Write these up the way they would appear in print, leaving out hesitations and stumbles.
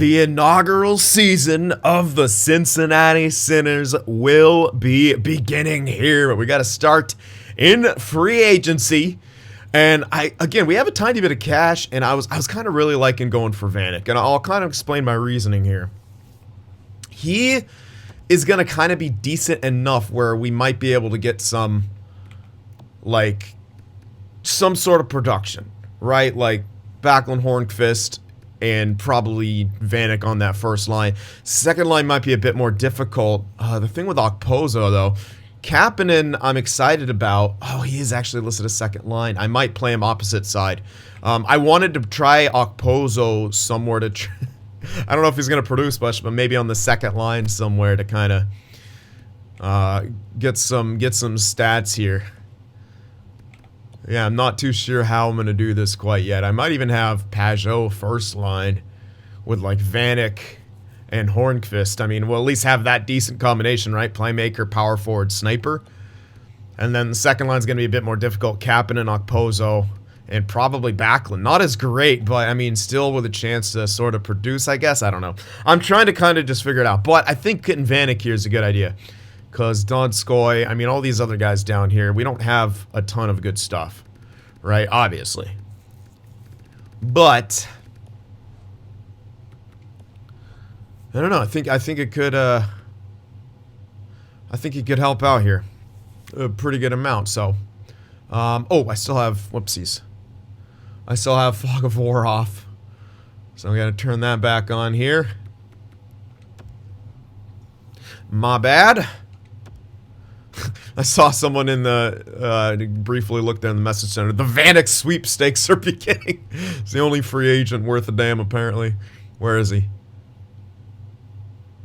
The inaugural season of the Cincinatti Cynners will be beginning here. But we got to start in free agency. And we have a tiny bit of cash, and I was kind of really liking going for Vanek, and I'll kind of explain my reasoning here. He is going to kind of be decent enough where we might be able to get some sort of production, right? Like Backlund, Hornqvist, and probably Vanek on that first line. Second line might be a bit more difficult. The thing with Okposo, though, Kapanen, I'm excited about. Oh, he is actually listed as second line. I might play him opposite side. I wanted to try Okposo somewhere to... I don't know if he's going to produce much, but maybe on the second line somewhere to kind of get some stats here. Yeah, I'm not too sure how I'm going to do this quite yet. I might even have Pajot first line with like Vanek and Hornqvist. I mean, we'll at least have that decent combination, right? Playmaker, power forward, sniper. And then the second line's going to be a bit more difficult. Kapanen, Okposo, and probably Backlund. Not as great, but I mean, still with a chance to sort of produce, I guess. I don't know. I'm trying to kind of just figure it out. But I think getting Vanek here is a good idea. Because Donskoy, I mean, all these other guys down here, we don't have a ton of good stuff, right? Obviously. But I don't know. I think it could help out here a pretty good amount. So, I still have whoopsies. I still have Fog of War off, so I'm gonna turn that back on here. My bad. I saw someone in the briefly looked there in the message center. The Vanek sweepstakes are beginning. It's the only free agent worth a damn, apparently. Where is he?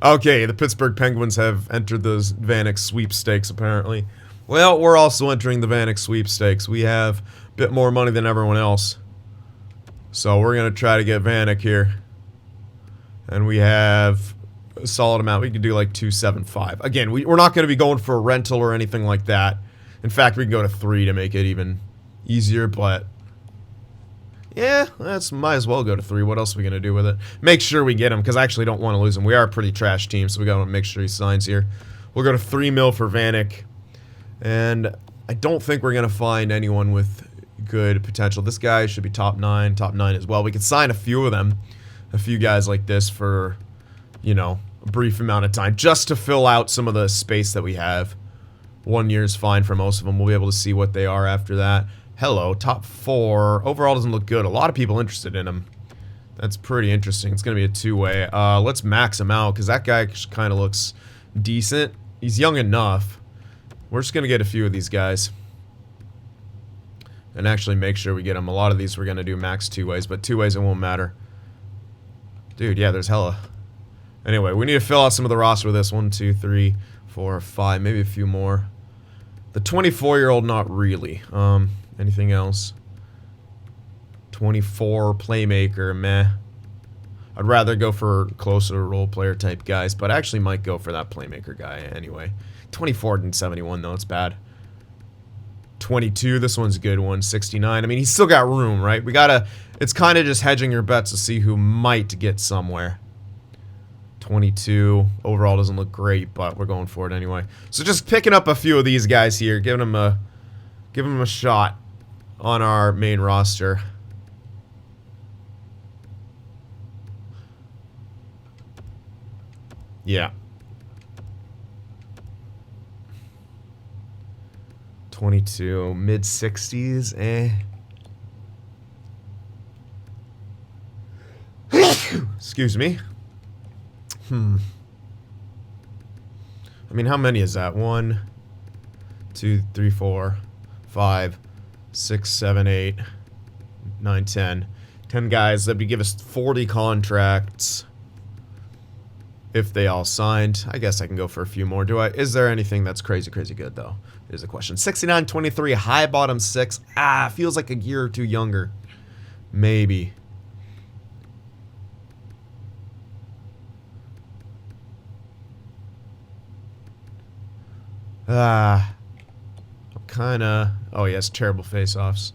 Okay, the Pittsburgh Penguins have entered the Vanek sweepstakes, apparently. Well, we're also entering the Vanek sweepstakes. We have a bit more money than everyone else. So we're going to try to get Vanek here. And we have a solid amount. We could do like 275. Again, we're not going to be going for a rental or anything like that. In fact, we can go to 3 to make it even easier, but yeah, might as well go to 3. What else are we going to do with it? Make sure we get him, because I actually don't want to lose him. We are a pretty trash team, so we got to make sure he signs here. We'll go to 3 mil for Vanek. And I don't think we're going to find anyone with good potential. This guy should be top 9 as well. We could sign a few of them, a few guys like this for, you know, a brief amount of time, just to fill out some of the space that we have. 1 year is fine for most of them. We'll be able to see what they are after that. Hello, top 4. Overall doesn't look good. A lot of people interested in him. That's pretty interesting. It's going to be a two-way. Let's max him out, because that guy kind of looks decent. He's young enough. We're just going to get a few of these guys. And actually make sure we get them. A lot of these we're going to do max 2 ways, but 2 ways it won't matter. Dude, yeah, there's hella. Anyway, we need to fill out some of the roster with this. 1, 2, 3, 4, 5, maybe a few more. The 24-year-old, not really. Anything else? 24 playmaker, meh. I'd rather go for closer role player type guys, but I actually might go for that playmaker guy anyway. 24 and 71 though, it's bad. 22, this one's a good one. 69. I mean, he's still got room, right? We gotta, it's kind of just hedging your bets to see who might get somewhere. 22, overall doesn't look great, but we're going for it anyway. So just picking up a few of these guys here, giving them a shot on our main roster. Yeah. 22, mid-60s, Excuse me. I mean, how many is that? 1, 2, 3, 4, 5, 6, 7, 8, 9, 10. 10 guys. That would give us 40 contracts. If they all signed. I guess I can go for a few more. Is there anything that's crazy good, though? Is the question. 69, 23, high bottom 6. Feels like a year or two younger. Maybe. I'm kinda... Oh, yes, terrible face-offs.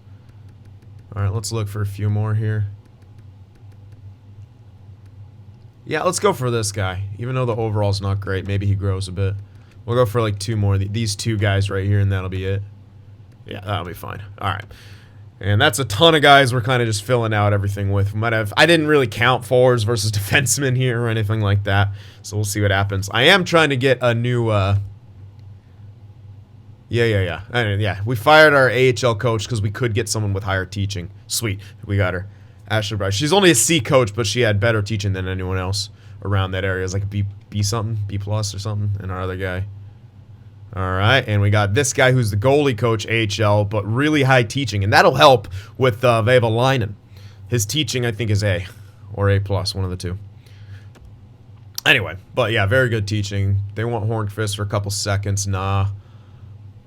Alright, let's look for a few more here. Yeah, let's go for this guy. Even though the overall's not great, maybe he grows a bit. We'll go for like 2 more. These 2 guys right here, and that'll be it. Yeah, that'll be fine. All right. And that's a ton of guys we're kind of just filling out everything with. I didn't really count forwards versus defensemen here or anything like that. So we'll see what happens. I am trying to get a new... Yeah. We fired our AHL coach because we could get someone with higher teaching. Sweet. We got her. Ashley Bryce. She's only a C coach, but she had better teaching than anyone else around that area. It's like a B something, B plus or something, and our other guy. All right, and we got this guy who's the goalie coach, AHL, but really high teaching, and that'll help with Vehviläinen. His teaching, I think, is A or A plus, one of the 2. Anyway, but yeah, very good teaching. They want Hornqvist for a couple seconds. Nah.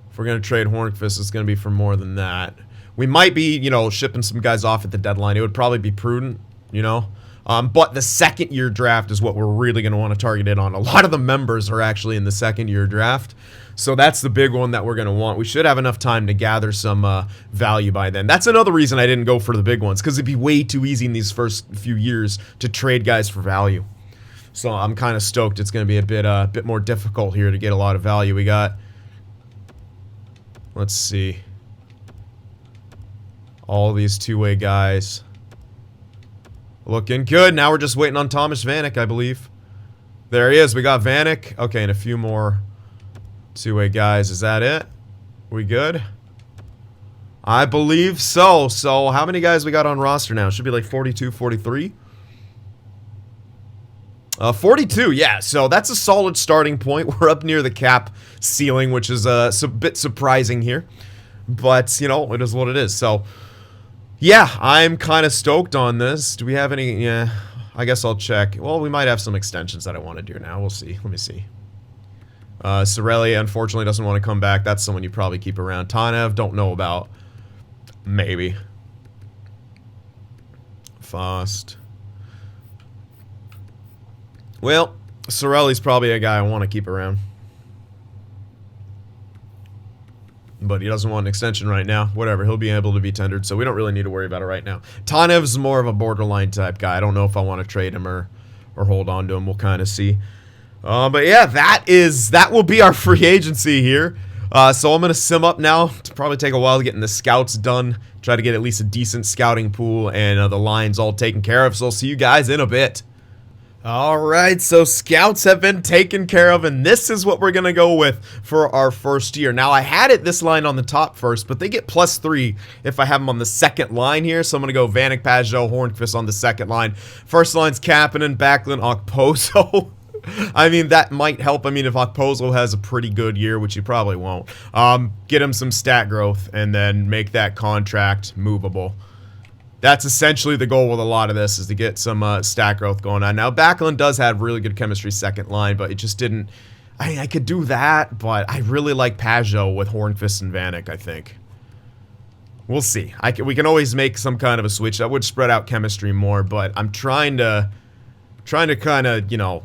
If we're going to trade Hornqvist, it's going to be for more than that. We might be, shipping some guys off at the deadline. It would probably be prudent, But the second-year draft is what we're really going to want to target it on. A lot of the members are actually in the second-year draft. So that's the big one that we're going to want. We should have enough time to gather some value by then. That's another reason I didn't go for the big ones, because it'd be way too easy in these first few years to trade guys for value. So I'm kind of stoked it's going to be a bit more difficult here to get a lot of value. We got, let's see, all these 2-way guys. Looking good. Now we're just waiting on Thomas Vanek, I believe. There he is. We got Vanek. Okay, and a few more 2-way guys. Is that it? We good? I believe so. So how many guys we got on roster now? Should be like 42, 43? 42, yeah. So that's a solid starting point. We're up near the cap ceiling, which is a bit surprising here. But, it is what it is. So, yeah, I'm kind of stoked on this. Do we have any? Yeah, I guess I'll check. Well, we might have some extensions that I want to do now. We'll see. Let me see. Cirelli, unfortunately, doesn't want to come back. That's someone you probably keep around. Tanev, don't know about. Maybe. Fast. Well, Cirelli's probably a guy I want to keep around. But he doesn't want an extension right now. Whatever, he'll be able to be tendered, so we don't really need to worry about it right now. Tanev's more of a borderline type guy. I don't know if I want to trade him or hold on to him. We'll kind of see. But yeah, that will be our free agency here. So I'm going to sim up now. It'll probably take a while getting the scouts done. Try to get at least a decent scouting pool and the lines all taken care of. So I'll see you guys in a bit. Alright, so scouts have been taken care of, and this is what we're going to go with for our first year. Now, I had this line on the top first, but they get +3 if I have them on the second line here. So I'm going to go Vanek, Pajot, Hornqvist on the second line. First line's Kapanen, Backlund, Okposo. I mean, that might help. I mean, if Okposo has a pretty good year, which he probably won't, get him some stat growth and then make that contract movable. That's essentially the goal with a lot of this, is to get some stat growth going on. Now, Backlund does have really good chemistry second line, but it just didn't... I mean, I could do that, but I really like Pajot with Hornqvist and Vanek, I think. We'll see. We can always make some kind of a switch. That would spread out chemistry more, but I'm trying to kind of,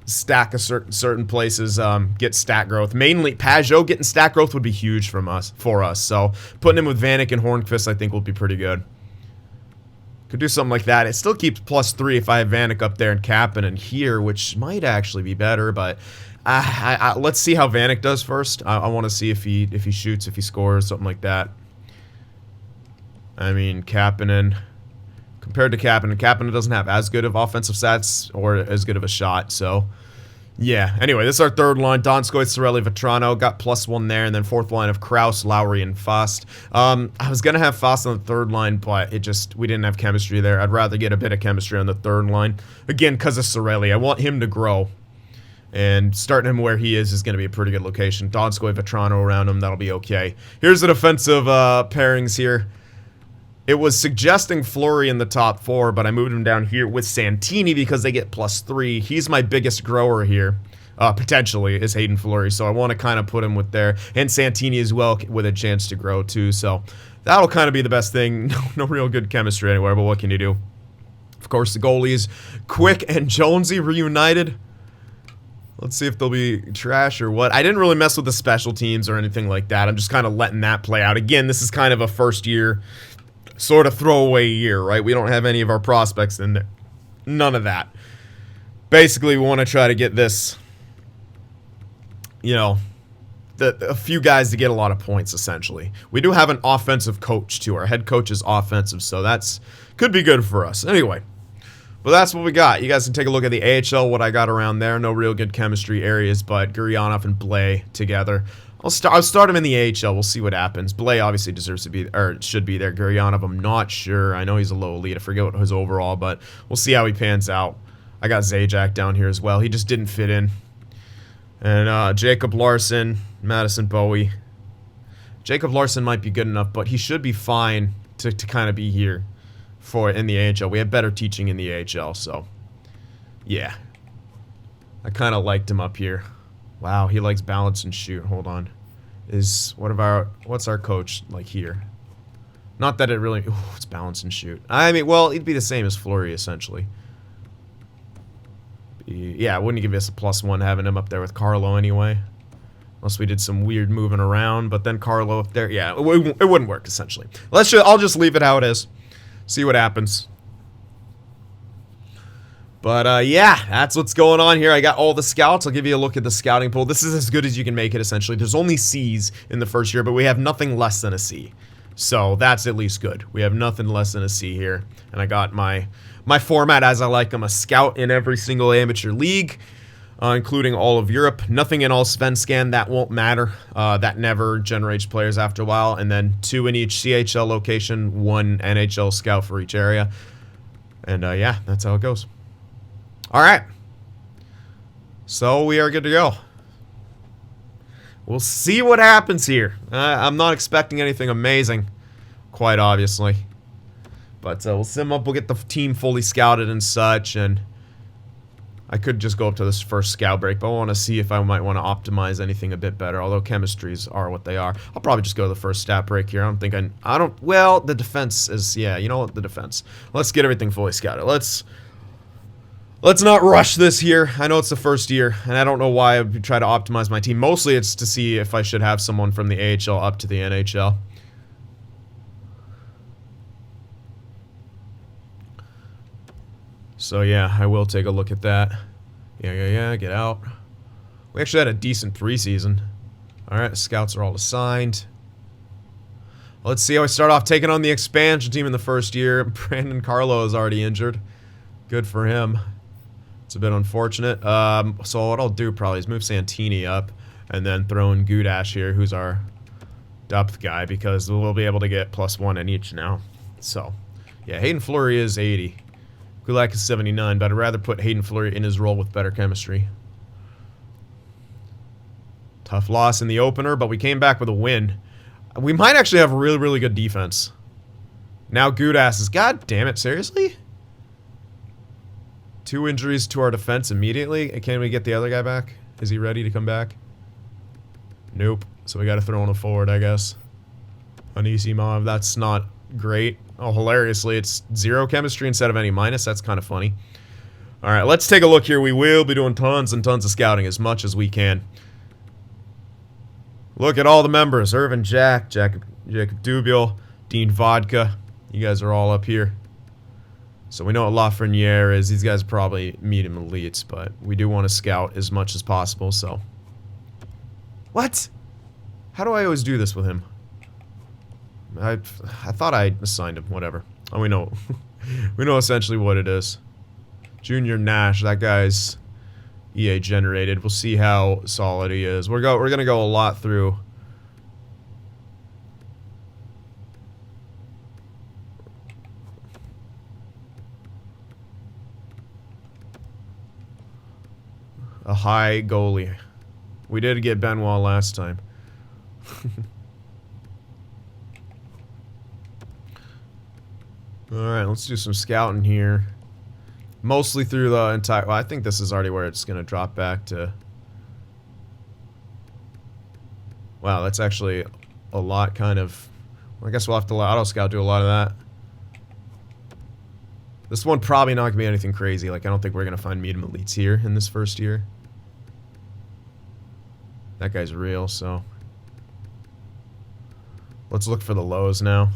stack a certain places, get stat growth. Mainly, Pajot getting stat growth would be huge for us. So, putting him with Vanek and Hornqvist, I think, will be pretty good. Could do something like that. It still keeps +3 if I have Vanek up there and Kapanen here, which might actually be better, but let's see how Vanek does first. I want to see if he shoots, if he scores, something like that. I mean, Kapanen, compared to Kapanen doesn't have as good of offensive stats or as good of a shot, so... Yeah, anyway, this is our third line. Donskoy, Cirelli, Vetrano. Got +1 there. And then fourth line of Kraus, Lowry, and Fast. I was going to have Fast on the third line, but we didn't have chemistry there. I'd rather get a bit of chemistry on the third line. Again, because of Cirelli. I want him to grow. And starting him where he is going to be a pretty good location. Donskoy, Vetrano around him. That'll be okay. Here's the defensive pairings here. It was suggesting Fleury in the top 4, but I moved him down here with Santini because they get +3. He's my biggest grower here, potentially, is Hayden Fleury. So I want to kind of put him with there. And Santini as well with a chance to grow too. So that'll kind of be the best thing. No real good chemistry anywhere, but what can you do? Of course, the goalies, Quick and Jonesy reunited. Let's see if they'll be trash or what. I didn't really mess with the special teams or anything like that. I'm just kind of letting that play out. Again, this is kind of a first year... sort of throwaway year, right? We don't have any of our prospects in there. None of that. basically we want to try to get this, you know, a few guys to get a lot of points, essentially. We do have an offensive coach, too. Our head coach is offensive, so that's could be good for us. Anyway, but that's what we got. You guys can take a look at the AHL, what I got around there. No real good chemistry areas, but Guryanov and Blais together. I'll start him in the AHL. We'll see what happens. Blais obviously deserves to be, or should be there. Guryanov, I'm not sure. I know he's a low elite. I forget what his overall, but we'll see how he pans out. I got Zajac down here as well. He just didn't fit in. And Jacob Larson, Madison Bowie. Jacob Larson might be good enough, but he should be fine to kind of be here for in the AHL. We have better teaching in the AHL, so yeah. I kind of liked him up here. Wow, he likes balance and shoot. Hold on. What's our coach like here? Not that it really... Ooh, it's balance and shoot. I mean, well, it'd be the same as Fleury, essentially. Yeah, wouldn't give us a +1 having him up there with Carlo anyway. Unless we did some weird moving around, but then Carlo up there, yeah, it wouldn't work, essentially. I'll just leave it how it is. See what happens. But, yeah, that's what's going on here. I got all the scouts. I'll give you a look at the scouting pool. This is as good as you can make it, essentially. There's only C's in the first year, but we have nothing less than a C. So that's at least good. We have nothing less than a C here. And I got my format as I like them. A scout in every single amateur league, including all of Europe. Nothing in Allsvenskan. That won't matter. That never generates players after a while. And then 2 in each CHL location, 1 NHL scout for each area. And, yeah, that's how it goes. All right. So we are good to go. We'll see what happens here. I'm not expecting anything amazing, quite obviously. But we'll sim up, we'll get the team fully scouted and such, and I could just go up to this first scout break, but I want to see if I might want to optimize anything a bit better, although chemistries are what they are. I'll probably just go to the first stat break here. Well, the defense is, yeah, you know what, the defense. Let's get everything fully scouted. Let's not rush this here. I know it's the first year, and I don't know why I would try to optimize my team. Mostly it's to see if I should have someone from the AHL up to the NHL. So yeah, I will take a look at that. Yeah, get out. We actually had a decent preseason. Alright, scouts are all assigned. Let's see how we start off taking on the expansion team in the first year. Brandon Carlo is already injured. Good for him. It's a bit unfortunate. So what I'll do probably is move Santini up and then throw in Gudash here, who's our depth guy, because we'll be able to get +1 in each now. So, yeah, Hayden Fleury is 80. Gulak is 79, but I'd rather put Hayden Fleury in his role with better chemistry. Tough loss in the opener, but we came back with a win. We might actually have really, really good defense. Now Gudas is... God damn it, seriously? 2 injuries to our defense immediately? Can we get the other guy back? Is he ready to come back? Nope. So we got to throw in a forward, I guess. Anisimov, that's not great. Oh, hilariously, it's 0 chemistry instead of any minus. That's kind of funny. Alright, let's take a look here. We will be doing tons and tons of scouting, as much as we can. Look at all the members. Irvin Jacob Dubiel, Dean Vodka. You guys are all up here. So we know what Lafreniere is. These guys are probably medium elites, but we do want to scout as much as possible, so... What? How do I always do this with him? I thought I assigned him. Whatever. Oh, we know. We know essentially what it is. Junior Nash. That guy's EA generated. We'll see how solid he is. We're gonna go a lot through. A high goalie. We did get Benoit last time. Alright, let's do some scouting here. Mostly through the entire... Well, I think this is already where it's going to drop back to... Wow, that's actually a lot kind of... I guess we'll have to let Auto-Scout do a lot of that. This one probably not going to be anything crazy. Like, I don't think we're going to find medium elites here in this first year. That guy's real, so... Let's look for the lows now.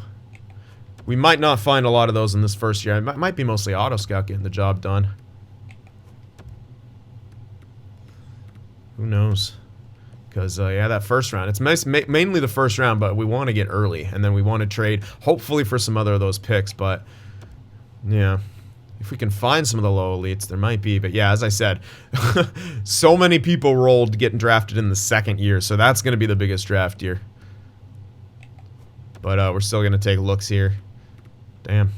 We might not find a lot of those in this first year. It might be mostly Auto-Scout getting the job done. Who knows? Because, yeah, that first round. It's mainly the first round, but we want to get early. And then we want to trade, hopefully, for some other of those picks. But, yeah. If we can find some of the low elites, there might be. But, yeah, as I said, so many people rolled getting drafted in the second year. So that's going to be the biggest draft year. But we're still going to take looks here. Damn.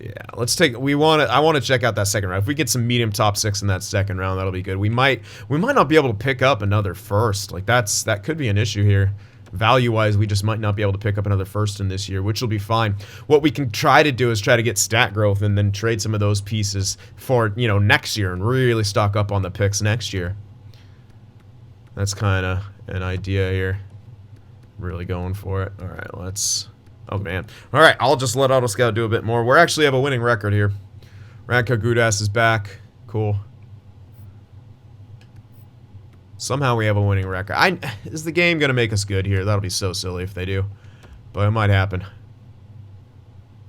Yeah, let's take. I want to check out that second round. If we get some medium top 6 in that second round, that'll be good. We might not be able to pick up another first. Like that could be an issue here. Value-wise, we just might not be able to pick up another first in this year, which will be fine. What we can try to do is try to get stat growth and then trade some of those pieces for, you know, next year and really stock up on the picks next year. That's kind of an idea here. Really going for it. All right, let's. Oh, man. All right, I'll just let Auto Scout do a bit more. We actually have a winning record here. Radko Gudas is back. Cool. Somehow we have a winning record. Is the game going to make us good here? That'll be so silly if they do. But it might happen.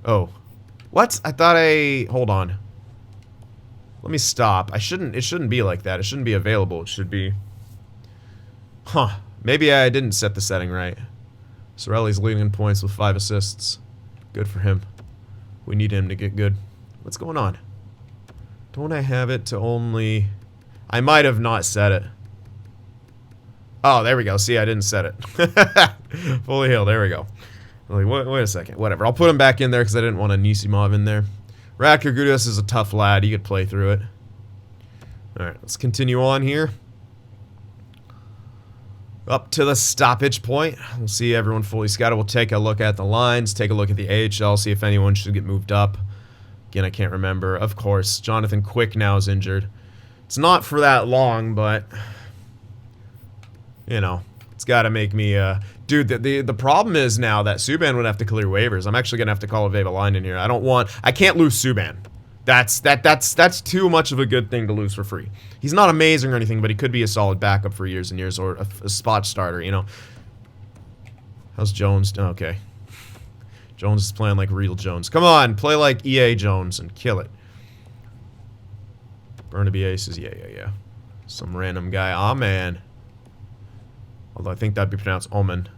Oh. What? I thought hold on. Let me stop. It shouldn't be like that. It shouldn't be available. It should be... Huh. Maybe I didn't set the setting right. Sorelli's leading in points with 5 assists. Good for him. We need him to get good. What's going on? Don't I have it to only... I might have not set it. Oh, there we go. See, I didn't set it. Fully healed. There we go. Like, wait a second. Whatever. I'll put him back in there because I didn't want a Nisimov in there. Radko Gudas is a tough lad. He could play through it. Alright, let's continue on here. Up to the stoppage point. We'll see everyone fully scouted. We'll take a look at the lines, take a look at the AHL, see if anyone should get moved up. Again, I can't remember. Of course, Jonathan Quick now is injured. It's not for that long, but... You know, it's got to make me... Dude, the problem is now that Subban would have to clear waivers. I'm actually going to have to call a Veva in here. I can't lose Subban. That's too much of a good thing to lose for free. He's not amazing or anything, but he could be a solid backup for years and years, or a spot starter, you know. How's Jones? Okay. Jones is playing like real Jones. Come on, play like EA Jones and kill it. Burnaby Aces, yeah. Some random guy. Aw, man. Although I think that'd be pronounced Omen.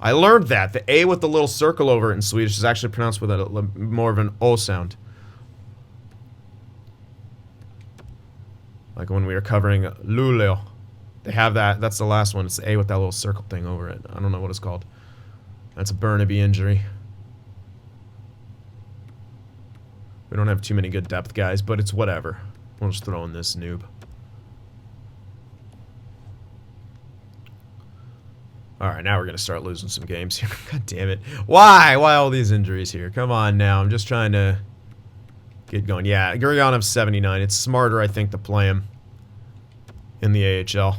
I learned that. The A with the little circle over it in Swedish is actually pronounced with a more of an O sound. Like when we were covering Luleå. They have that. That's the last one. It's the A with that little circle thing over it. I don't know what it's called. That's a Burnaby injury. We don't have too many good depth guys, but it's whatever. We'll just throw in this noob. Alright, now we're going to start losing some games here. God damn it. Why? Why all these injuries here? Come on now. I'm just trying to get going. Yeah, Guryanov's 79. It's smarter, I think, to play him in the AHL.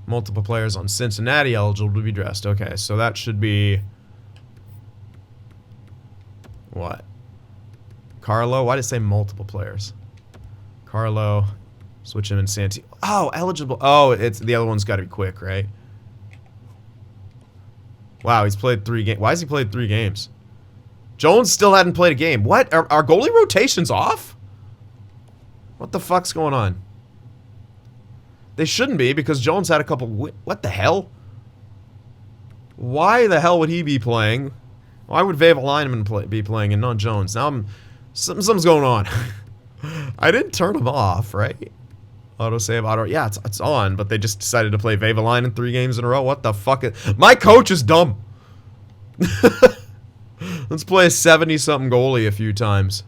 Multiple players on Cincinnati eligible to be dressed. Okay, so that should be... What? Carlo? Why did it say multiple players? Carlo. Switch him in Santi. Oh, eligible. Oh, it's the other one's got to be quick, right? Wow, he's played 3 games. Why has he played 3 games? Jones still hadn't played a game. What? Are goalie rotations off? What the fuck's going on? They shouldn't be because Jones had a couple... What the hell? Why the hell would he be playing? Why would Veva Lineman be playing and not Jones? Now something's going on. I didn't turn him off, right? Autosave, auto... Yeah, it's on, but they just decided to play Veva Line in 3 games in a row. What the fuck? My coach is dumb. Let's play a 70-something goalie a few times.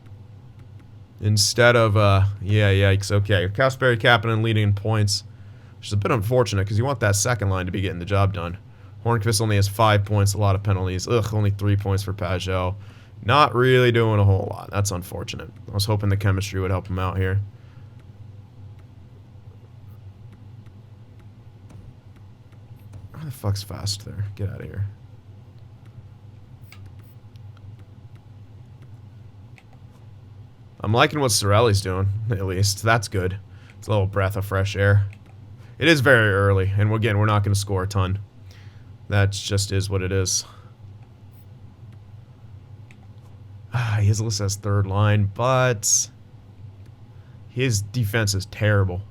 Instead of, yeah, yikes, okay. Kasperi Kapanen leading in points. Which is a bit unfortunate, because you want that second line to be getting the job done. Hornqvist only has 5 points, a lot of penalties. Ugh, only 3 points for Pajot. Not really doing a whole lot. That's unfortunate. I was hoping the chemistry would help him out here. Where the fuck's fast there? Get out of here. I'm liking what Sorelli's doing, at least. That's good. It's a little breath of fresh air. It is very early, and again, we're not going to score a ton. That just is what it is. He is listed as third line, but his defense is terrible.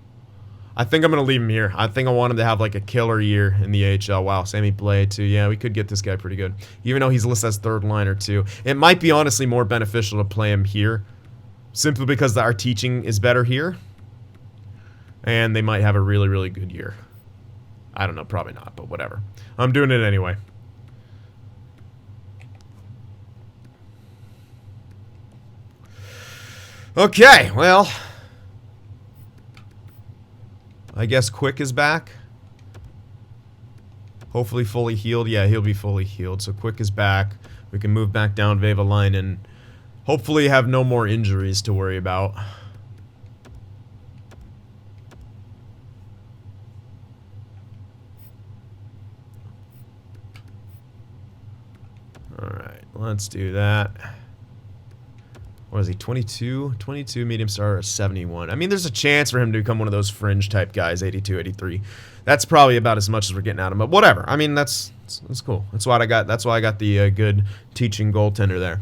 I think I'm going to leave him here. I think I want him to have like a killer year in the AHL. Wow, Sammy Blais too. Yeah, we could get this guy pretty good. Even though he's listed as third liner too. It might be honestly more beneficial to play him here. Simply because our teaching is better here. And they might have a really, really good year. I don't know, probably not, but whatever. I'm doing it anyway. Okay, well, I guess Quick is back. Hopefully fully healed. Yeah, he'll be fully healed. So Quick is back. We can move back down Vevalainen and hopefully have no more injuries to worry about. Alright, let's do that. What is he, 22? 22 medium star, 71. I mean, there's a chance for him to become one of those fringe type guys, 82, 83. That's probably about as much as we're getting out of him, but whatever. I mean, that's cool. That's why I got the good teaching goaltender there.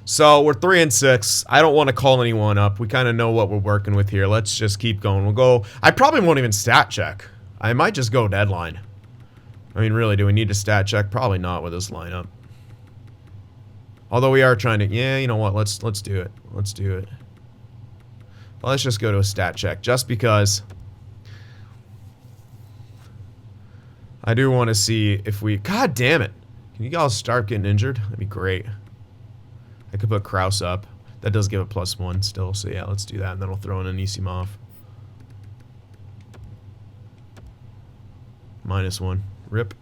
So we're 3-6. I don't want to call anyone up. We kind of know what we're working with here. Let's just keep going. We'll go. I probably won't even stat check. I might just go deadline. I mean, really, do we need to stat check? Probably not with this lineup. Although we are trying to, yeah, you know what? Let's do it. Let's do it. Well, let's just go to a stat check, just because I do want to see if we. God damn it! Can you guys start getting injured? That'd be great. I could put Kraus up. That does give a +1 still. So yeah, let's do that, and then we'll throw in Anisimov. -1. Rip.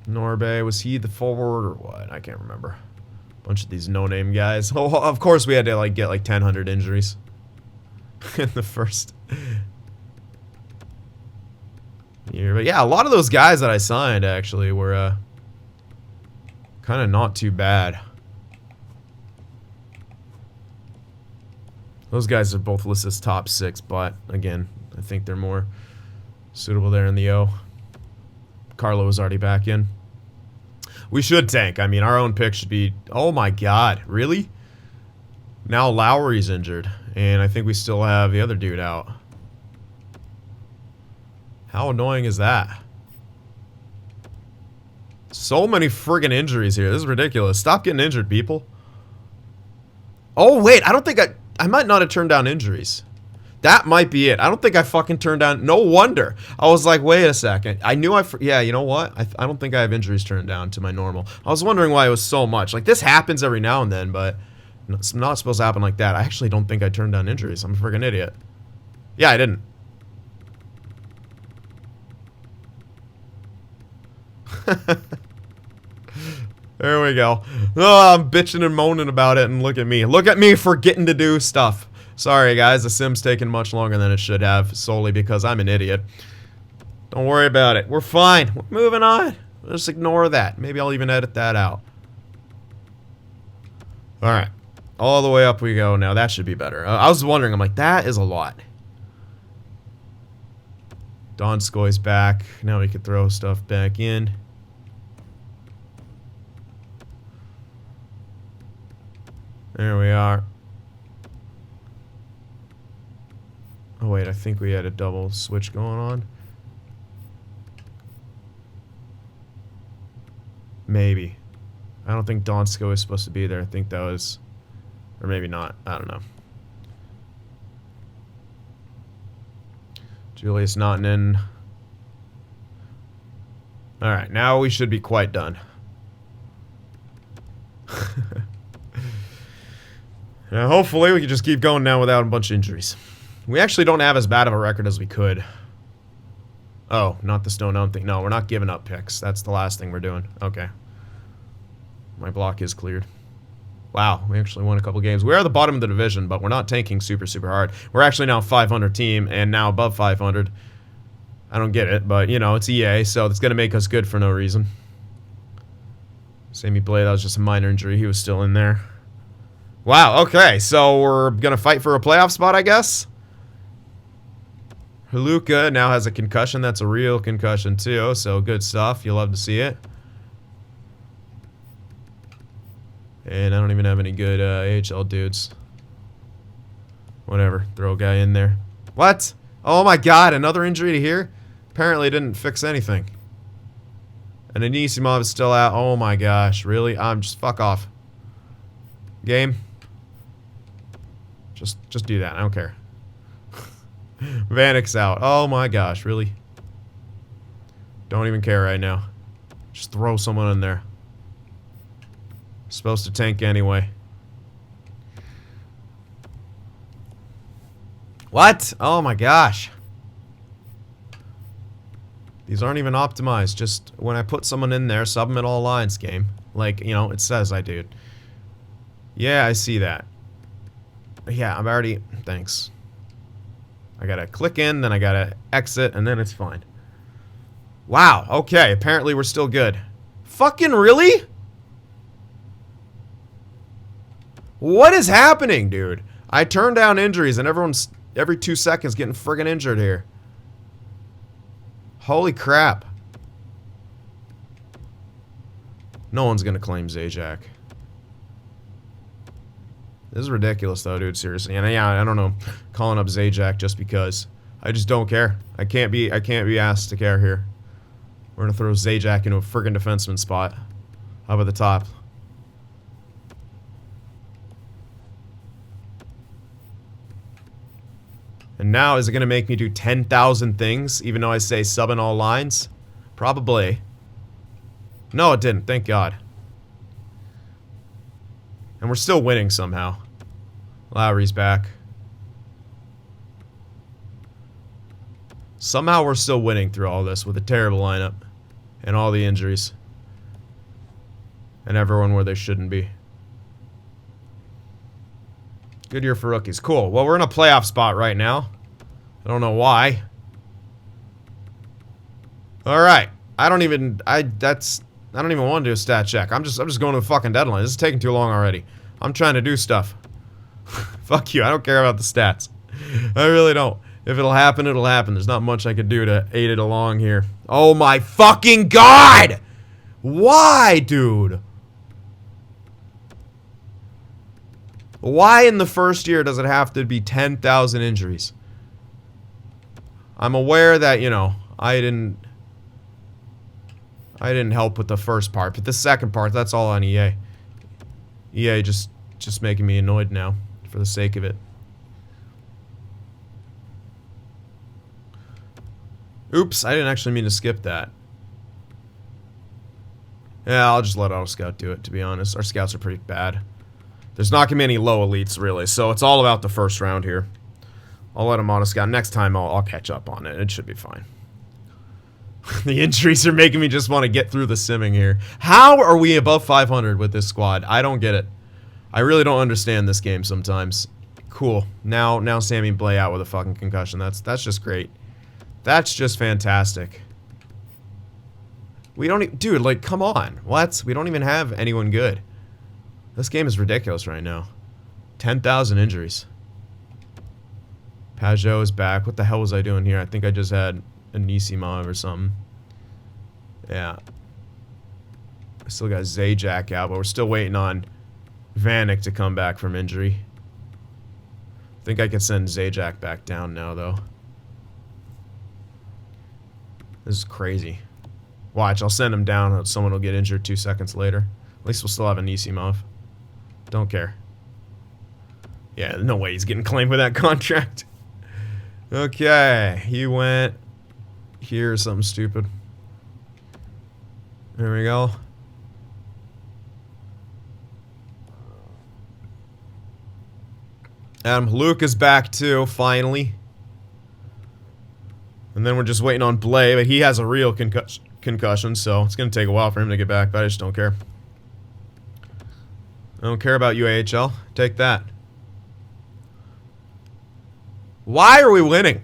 Norbe, was he the forward or what? I can't remember. Bunch of these no-name guys. Oh, of course we had to like get like 1,000 injuries in the first year. But yeah, a lot of those guys that I signed actually were kind of not too bad. Those guys are both listed as top 6, but again, I think they're more suitable there in the O. Carlo is already back in. We should tank. I mean, our own pick should be... Oh my god, really? Now Lowry's injured, and I think we still have the other dude out. How annoying is that? So many friggin' injuries here. This is ridiculous. Stop getting injured, people. Oh, wait. I don't think I might not have turned down injuries. That might be it. I don't think I fucking turned down... No wonder. I was like, wait a second. I knew yeah, you know what? I don't think I have injuries turned down to my normal. I was wondering why it was so much. Like, this happens every now and then, but it's not supposed to happen like that. I actually don't think I turned down injuries. I'm a friggin' idiot. Yeah, I didn't. There we go. Oh, I'm bitching and moaning about it, and look at me. Look at me forgetting to do stuff. Sorry, guys. The sim's taking much longer than it should have, solely because I'm an idiot. Don't worry about it. We're fine. We're moving on. Just ignore that. Maybe I'll even edit that out. Alright. All the way up we go now. That should be better. I was wondering. I'm like, that is a lot. Donskoy's back. Now we can throw stuff back in. There we are. Oh wait, I think we had a double switch going on. Maybe. I don't think Donskoy is supposed to be there. I think that was... Or maybe not. I don't know. Julius Naughton. Alright, now we should be quite done. Now hopefully we can just keep going now without a bunch of injuries. We actually don't have as bad of a record as we could. Oh, not the Stone Down thing. No, we're not giving up picks. That's the last thing we're doing. Okay. My block is cleared. Wow, we actually won a couple games. We are at the bottom of the division, but we're not tanking super, super hard. We're actually now a 500 team, and now above 500. I don't get it, but, you know, it's EA, so it's going to make us good for no reason. Sammy Blais, that was just a minor injury. He was still in there. Wow, okay, so we're going to fight for a playoff spot, I guess? Haluka now has a concussion. That's a real concussion too, so good stuff. You'll love to see it. And I don't even have any good AHL dudes. Whatever, throw a guy in there. What? Oh my god, another injury to here? Apparently it didn't fix anything. And Anisimov is still out. Oh my gosh, really? I'm just fuck off. Game. Just do that. I don't care. Vanek's out. Oh my gosh, really? Don't even care right now. Just throw someone in there. Supposed to tank anyway. What? Oh my gosh. These aren't even optimized. Just when I put someone in there, sub them at all lines, game. Like, you know, it says I do. Yeah, I see that. Yeah, I'm already... Thanks. I gotta click in, then I gotta exit, and then it's fine. Wow, okay, apparently we're still good. Fucking really? What is happening, dude? I turned down injuries, and everyone's every 2 seconds getting friggin' injured here. Holy crap. No one's gonna claim Zajac. This is ridiculous though, dude, seriously. And yeah, I don't know, calling up Zajac just because. I just don't care. I can't be asked to care here. We're gonna throw Zajac into a friggin' defenseman spot. Up at the top. And now, is it gonna make me do 10,000 things, even though I say sub in all lines? Probably. No, it didn't, thank God. And we're still winning somehow. Lowry's back. Somehow we're still winning through all this with a terrible lineup. And all the injuries. And everyone where they shouldn't be. Good year for rookies. Cool. Well, we're in a playoff spot right now. I don't know why. Alright. I don't even want to do a stat check. I'm just going to the fucking deadline. This is taking too long already. I'm trying to do stuff. Fuck you. I don't care about the stats. I really don't. If it'll happen, it'll happen. There's not much I could do to aid it along here. Oh my fucking god! Why, dude? Why in the first year does it have to be 10,000 injuries? I'm aware that, you know, I didn't help with the first part, but the second part, that's all on EA. EA just making me annoyed now, for the sake of it. Oops, I didn't actually mean to skip that. Yeah, I'll just let Auto Scout do it, to be honest. Our scouts are pretty bad. There's not gonna be any low elites, really, so it's all about the first round here. I'll let him Auto Scout. Next time, I'll catch up on it. It should be fine. The injuries are making me just want to get through the simming here. How are we above 500 with this squad? I don't get it. I really don't understand this game sometimes. Cool. Now Sammy Blay out with a fucking concussion. That's just great. That's just fantastic. We don't even... Dude, like, come on. What? We don't even have anyone good. This game is ridiculous right now. 10,000 injuries. Pajot is back. What the hell was I doing here? I think I just had Anisimov or something. Yeah. I still got Zajac out, but we're still waiting on Vanek to come back from injury. I think I can send Zajac back down now, though. This is crazy. Watch, I'll send him down and someone will get injured 2 seconds later. At least we'll still have Anisimov. Don't care. Yeah, no way he's getting claimed with that contract. Okay, he went here or something stupid. There we go. Adam Luke is back too, finally. And then we're just waiting on Blay, but he has a real concussion, so it's going to take a while for him to get back, but I just don't care. I don't care about you, AHL. Take that. Why are we winning?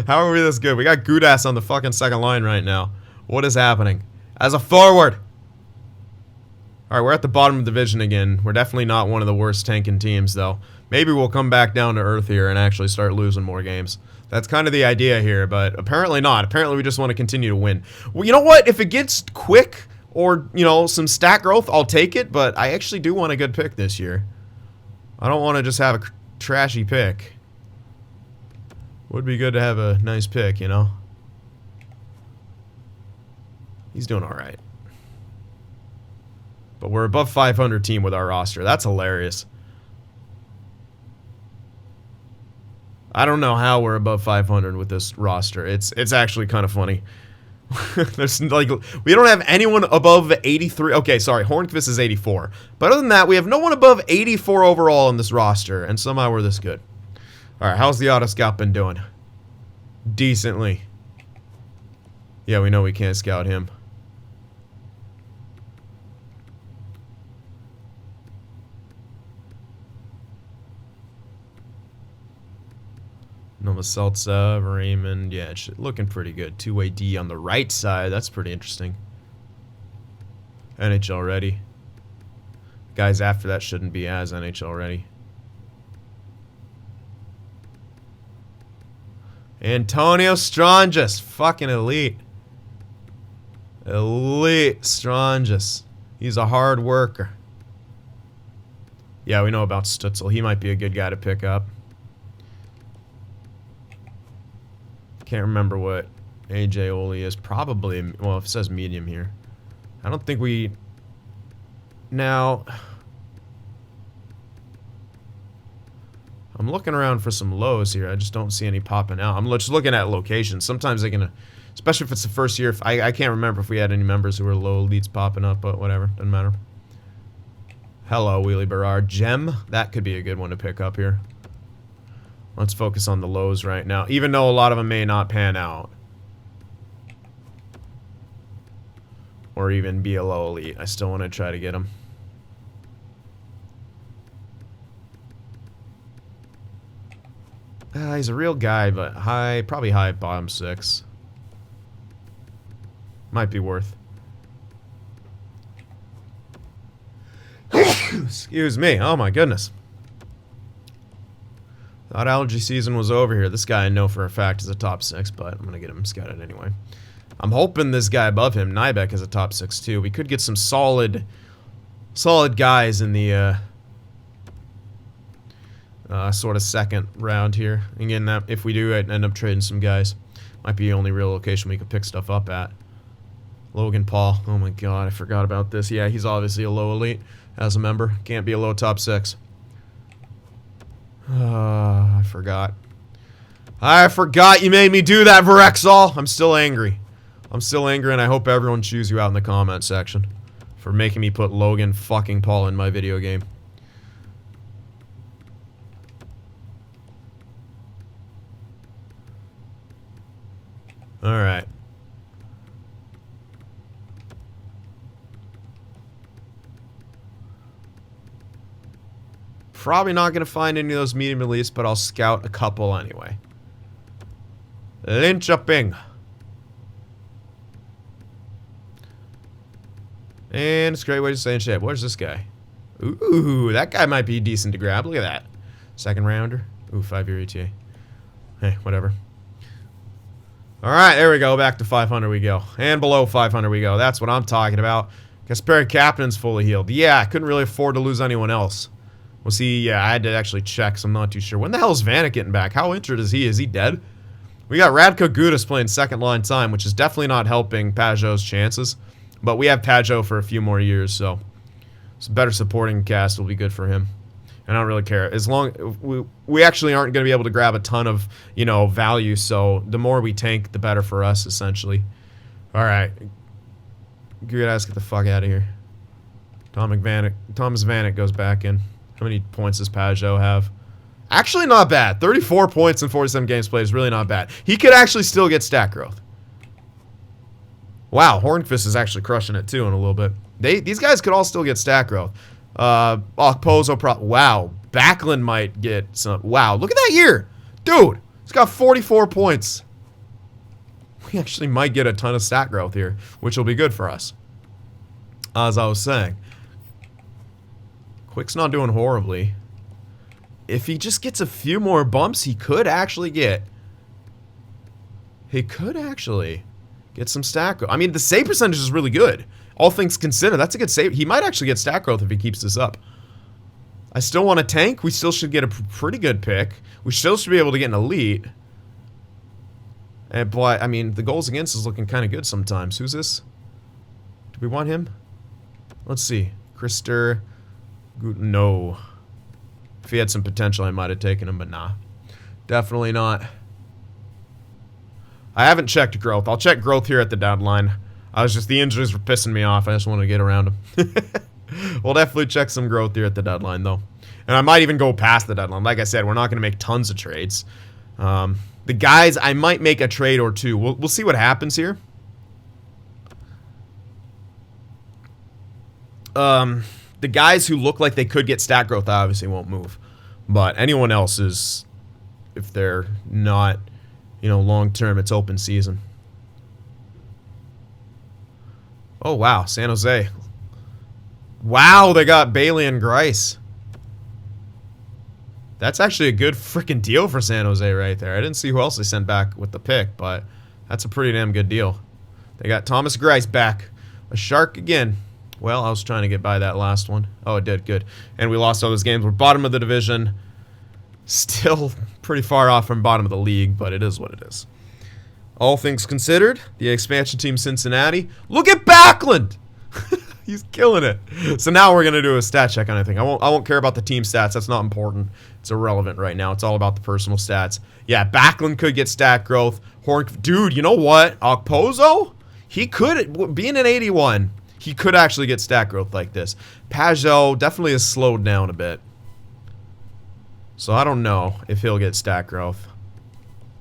How are we this good? We got Gudas on the fucking second line right now. What is happening? As a forward! Alright, we're at the bottom of the division again. We're definitely not one of the worst tanking teams, though. Maybe we'll come back down to earth here and actually start losing more games. That's kind of the idea here, but apparently not. Apparently we just want to continue to win. Well, you know what? If it gets quick or, you know, some stat growth, I'll take it, but I actually do want a good pick this year. I don't want to just have a trashy pick. Would be good to have a nice pick, you know? He's doing all right. But we're above 500 team with our roster. That's hilarious. I don't know how we're above 500 with this roster. It's actually kind of funny. There's like we don't have anyone above 83. Okay, sorry, Hornqvist is 84. But other than that, we have no one above 84 overall in this roster, and somehow we're this good. All right, how's the auto scout been doing? Decently. Yeah, we know we can't scout him. Novoseltsev, Raymond, yeah, it's looking pretty good. Two-way D on the right side, that's pretty interesting. NHL ready. Guys after that shouldn't be as NHL ready. Antonio Strangis, fucking elite. Elite Strangis. He's a hard worker. Yeah, we know about Stutzel. He might be a good guy to pick up. Can't remember what AJ Oli is. Probably, well, it says medium here. I don't think we... Now... I'm looking around for some lows here. I just don't see any popping out. I'm just looking at locations. Sometimes they're gonna... Especially if it's the first year. I can't remember if we had any members who were low elites popping up, but whatever. Doesn't matter. Hello, Wheelie Berard. Gem. That could be a good one to pick up here. Let's focus on the lows right now, even though a lot of them may not pan out. Or even be a low elite. I still want to try to get them. He's a real guy, but probably high bottom 6. Might be worth. Excuse me. Oh my goodness. Thought allergy season was over here. This guy I know for a fact is a top 6, but I'm going to get him scouted anyway. I'm hoping this guy above him, Nybeck, is a top 6 too. We could get some solid guys in the sort of second round here. Again, that if we do end up trading some guys, might be the only real location we could pick stuff up at. Logan Paul. Oh my god, I forgot about this. Yeah, he's obviously a low elite as a member. Can't be a low top 6. I forgot. I forgot you made me do that, Verexol. I'm still angry. I'm still angry, and I hope everyone chews you out in the comment section for making me put Logan fucking Paul in my video game. Alright. Probably not going to find any of those medium release, but I'll scout a couple anyway. Linköping. And it's a great way to stay in shape. Where's this guy? Ooh, that guy might be decent to grab. Look at that. Second rounder. Ooh, 5-year ETA. Hey, whatever. Alright, there we go. Back to 500 we go. And below 500 we go. That's what I'm talking about. Kasperi Kapanen's fully healed. Yeah, I couldn't really afford to lose anyone else. Well, see, yeah, I had to actually check, so I'm not too sure. When the hell is Vanek getting back? How injured is he? Is he dead? We got Radko Gudas playing second line time, which is definitely not helping Pajot's chances. But we have Pajot for a few more years, so some better supporting cast will be good for him. And I don't really care. As long we actually aren't going to be able to grab a ton of, you know, value, so the more we tank, the better for us, essentially. All right. Gudas, get the fuck out of here. Thomas Vanek goes back in. How many points does Pajot have? Actually, not bad. 34 points in 47 games played is really not bad. He could actually still get stat growth. Wow, Hornqvist is actually crushing it too in a little bit. These guys could all still get stat growth. Okposo, wow, Backlund might get some. Wow, look at that year, dude. He's got 44 points. We actually might get a ton of stat growth here, which will be good for us. As I was saying. Quick's not doing horribly. if he just gets a few more bumps, he could actually get... He could actually get some stat growth. I mean, the save percentage is really good. All things considered, that's a good save. He might actually get stat growth if he keeps this up. I still want a tank. We still should get a pretty good pick. We still should be able to get an elite. But, I mean, the goals against is looking kind of good sometimes. Who's this? Do we want him? Let's see. Krister. No. If he had some potential, I might have taken him, but nah. Definitely not. I haven't checked growth. I'll check growth here at the deadline. The injuries were pissing me off. I just wanted to get around them. We'll definitely check some growth here at the deadline, though. And I might even go past the deadline. Like I said, we're not going to make tons of trades. The guys, I might make a trade or two. We'll see what happens here. The guys who look like they could get stat growth obviously won't move. But anyone else is, if they're not, you know, long term, it's open season. Oh, wow. San Jose. Wow, they got Bailey and Grice. That's actually a good freaking deal for San Jose right there. I didn't see who else they sent back with the pick, but that's a pretty damn good deal. They got Thomas Grice back. A Shark again. Well, I was trying to get by that last one. Oh, it did. Good. And we lost all those games. We're bottom of the division. Still pretty far off from bottom of the league, but it is what it is. All things considered, the expansion team Cincinnati. Look at Backlund! He's killing it. So now we're going to do a stat check on anything. I won't care about the team stats. That's not important. It's irrelevant right now. It's all about the personal stats. Yeah, Backlund could get stat growth. Dude, you know what? Okposo? He could, being an 81, he could actually get stat growth like this. Pajot definitely has slowed down a bit. So I don't know if he'll get stat growth.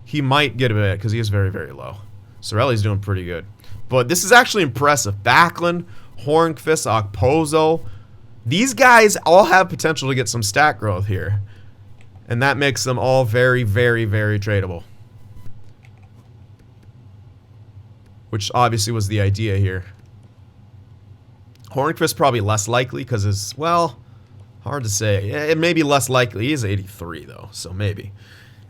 He might get a bit because he is very, very low. Sorelli's doing pretty good. But this is actually impressive. Backlund, Hornqvist, Okposo. These guys all have potential to get some stat growth here. And that makes them all very, very, very tradable. Which obviously was the idea here. Hornqvist probably less likely because it's, well, hard to say. It may be less likely. He is 83 though, so maybe.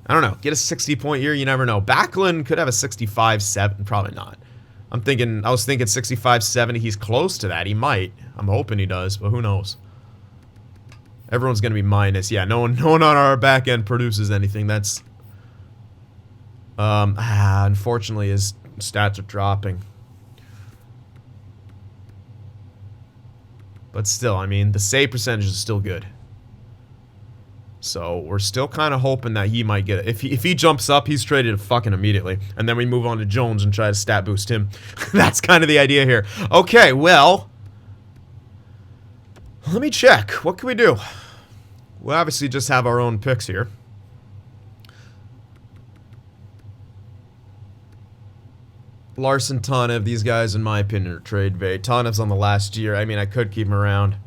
I don't know. Get a 60-point year, you never know. Backlund could have a 65-7, probably not. I was thinking 65-70. He's close to that. He might. I'm hoping he does, but who knows? Everyone's going to be minus. Yeah, no one on our back end produces anything. That's unfortunately his stats are dropping. But still, I mean, the save percentage is still good. So we're still kind of hoping that he might get it. If he jumps up, he's traded fucking immediately. And then we move on to Jones and try to stat boost him. That's kind of the idea here. Okay, well, let me check. What can we do? We obviously just have our own picks here. Larson, Tanev, these guys, in my opinion, are trade bait. Tanev's on the last year. I mean, I could keep him around.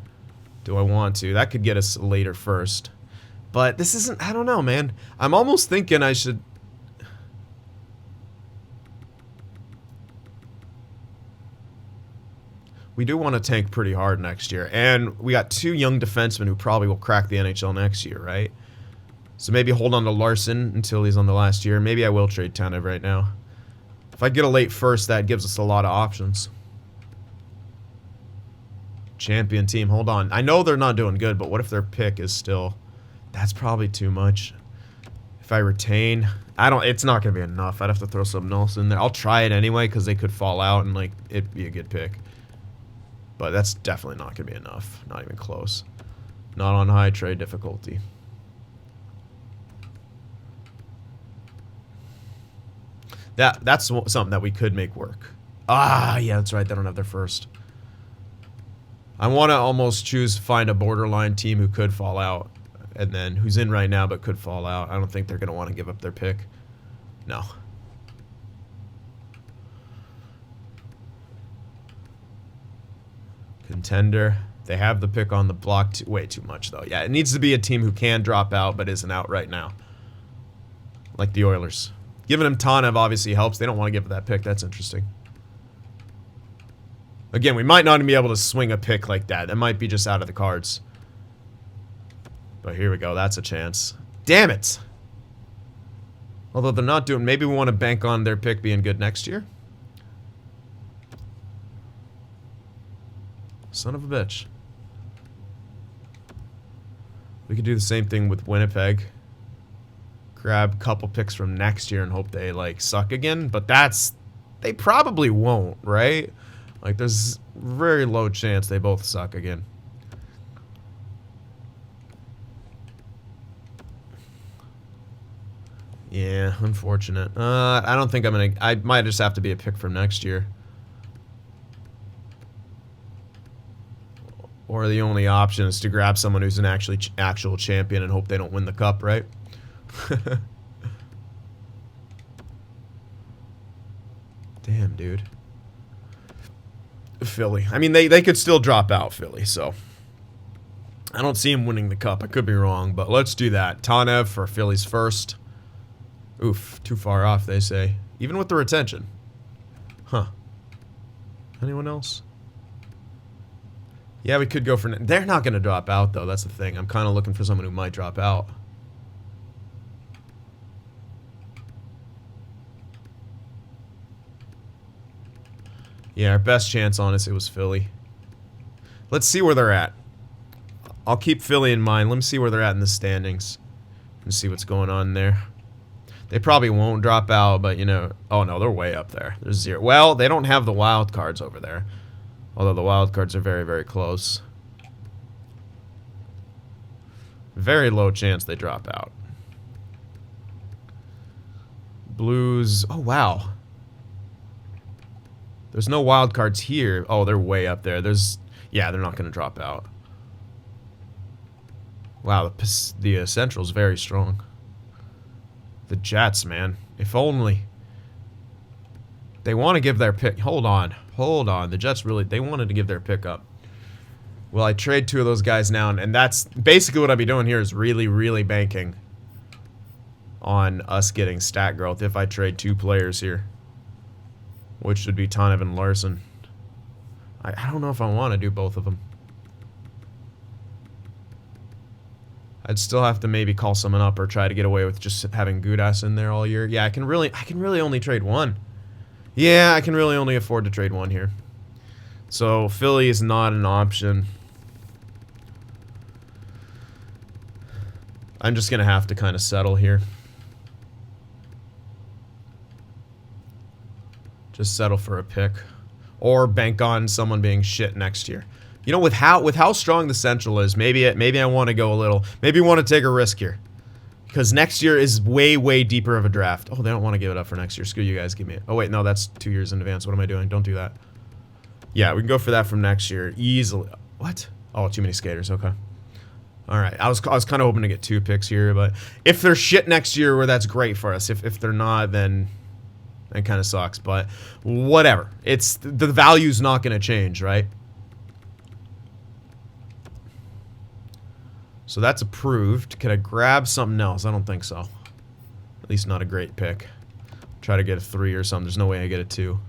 Do I want to? That could get us later first. But this isn't, I don't know, man. I'm almost thinking I should... We do want to tank pretty hard next year. And we got two young defensemen who probably will crack the NHL next year, right? So maybe hold on to Larson until he's on the last year. Maybe I will trade Tanev right now. If I get a late first, that gives us a lot of options. Champion team, hold on. I know they're not doing good, but what if their pick is still... That's probably too much. If I retain... It's not going to be enough. I'd have to throw something else in there. I'll try it anyway, because they could fall out and, like, it'd be a good pick. But that's definitely not going to be enough. Not even close. Not on high trade difficulty. That's something that we could make work. Ah, yeah, that's right. They don't have their first. I want to almost find a borderline team who could fall out. And then who's in right now but could fall out. I don't think they're going to want to give up their pick. No. Contender. They have the pick on the block. Way too much, though. Yeah, it needs to be a team who can drop out but isn't out right now. Like the Oilers. Giving them Tanev obviously helps. They don't want to give that pick. That's interesting. Again, we might not even be able to swing a pick like that. That might be just out of the cards. But here we go. That's a chance. Damn it! Although they're not doing... Maybe we want to bank on their pick being good next year. Son of a bitch. We could do the same thing with Winnipeg. Grab a couple picks from next year and hope they, like, suck again. But that's... They probably won't, right? Like, there's very low chance they both suck again. Yeah, unfortunate. I don't think I'm gonna... I might just have to be a pick from next year. Or the only option is to grab someone who's an actual champion and hope they don't win the cup, right? Damn, dude. Philly. I mean, they could still drop out, Philly, so... I don't see him winning the cup. I could be wrong, but let's do that. Tanev for Philly's first. Oof, too far off, they say. Even with the retention. Huh. Anyone else? Yeah, we could go for... They're not going to drop out, though. That's the thing. I'm kind of looking for someone who might drop out. Yeah, our best chance, honestly, was Philly. Let's see where they're at. I'll keep Philly in mind. Let me see where they're at in the standings. And see what's going on there. They probably won't drop out, but, you know... Oh, no, they're way up there. There's 0. Well, they don't have the wild cards over there. Although the wild cards are very, very close. Very low chance they drop out. Blues... Oh, wow. There's no wild cards here. Oh, they're way up there. There's... Yeah, they're not going to drop out. Wow, the Central's very strong. The Jets, man. If only. They want to give their pick. Hold on. Hold on. The Jets really... They wanted to give their pick up. Well, I trade 2 of those guys now, and that's... Basically what I'll be doing here is really, really banking on us getting stat growth if I trade 2 players here. Which would be Tanev and Larson. I don't know if I want to do both of them. I'd still have to maybe call someone up or try to get away with just having Gudas in there all year. Yeah, I can really only trade 1. Yeah, I can really only afford to trade 1 here. So Philly is not an option. I'm just gonna have to kind of settle here. Just settle for a pick, or bank on someone being shit next year. You know, with how strong the Central is, maybe I want to go a little. Maybe want to take a risk here, because next year is way deeper of a draft. Oh, they don't want to give it up for next year. Screw you guys. Give me it. Oh wait, no, that's 2 years in advance. What am I doing? Don't do that. Yeah, we can go for that from next year easily. What? Oh, too many skaters. Okay. All right. I was kind of hoping to get 2 picks here, but if they're shit next year, well, that's great for us. If they're not, then it kind of sucks. But whatever. It's the value's not going to change, right? So that's approved. Can I grab something else? I don't think so. At least not a great pick. Try to get a 3 or something. There's no way I get a 2.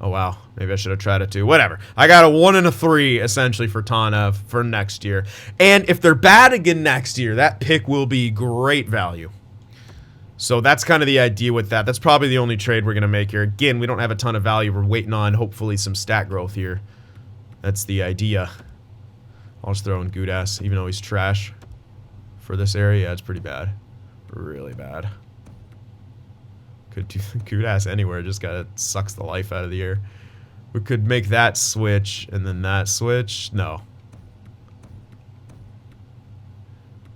Oh, wow. Maybe I should have tried a 2. Whatever. I got a 1 and a 3, essentially, for Tanev for next year. And if they're bad again next year, that pick will be great value. So that's kind of the idea with that. That's probably the only trade we're going to make here. Again, we don't have a ton of value. We're waiting on, hopefully, some stat growth here. That's the idea. I'll just throw in Gudas, even though he's trash for this area. Yeah, it's pretty bad. Really bad. Could do Gudas anywhere. Just gotta sucks the life out of the air. We could make that switch and then that switch. No.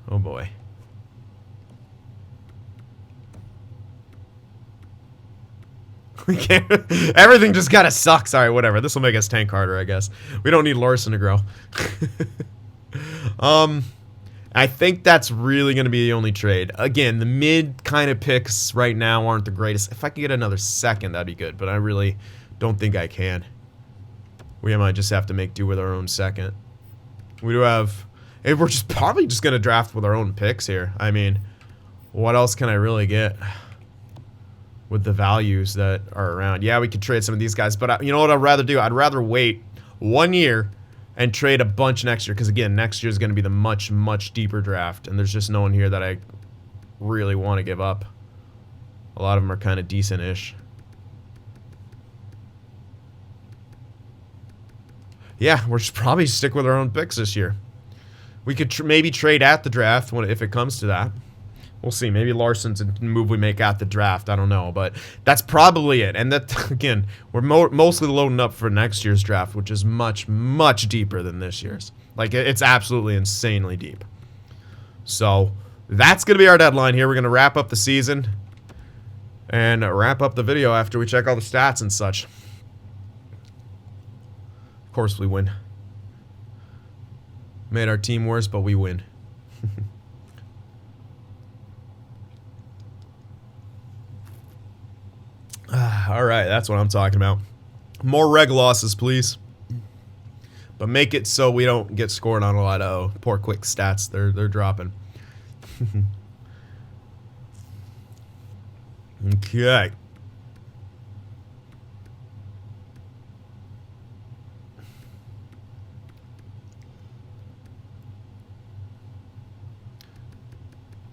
Oh boy. We can't. Everything just gotta suck. Sorry, whatever. This will make us tank harder, I guess. We don't need Larson to grow. I think that's really going to be the only trade. Again, the mid kind of picks right now aren't the greatest. If I could get another second, that'd be good. But I really don't think I can. We might just have to make do with our own second. We do have... We're just probably just going to draft with our own picks here. I mean, what else can I really get with the values that are around? Yeah, we could trade some of these guys. But you know what I'd rather do? I'd rather wait 1 year, and trade a bunch next year. Because, again, next year is going to be the much, much deeper draft. And there's just no one here that I really want to give up. A lot of them are kind of decent-ish. Yeah, we'll just probably stick with our own picks this year. We could maybe trade at the draft if it comes to that. We'll see. Maybe Larson's a move we make at the draft. I don't know. But that's probably it. And that, again, we're mostly loading up for next year's draft, which is much, much deeper than this year's. Like, it's absolutely insanely deep. So that's going to be our deadline here. We're going to wrap up the season and wrap up the video after we check all the stats and such. Of course we win. Made our team worse, but we win. All right, that's what I'm talking about. More reg losses, please. But make it so we don't get scored on a lot of poor quick stats. They're dropping. Okay.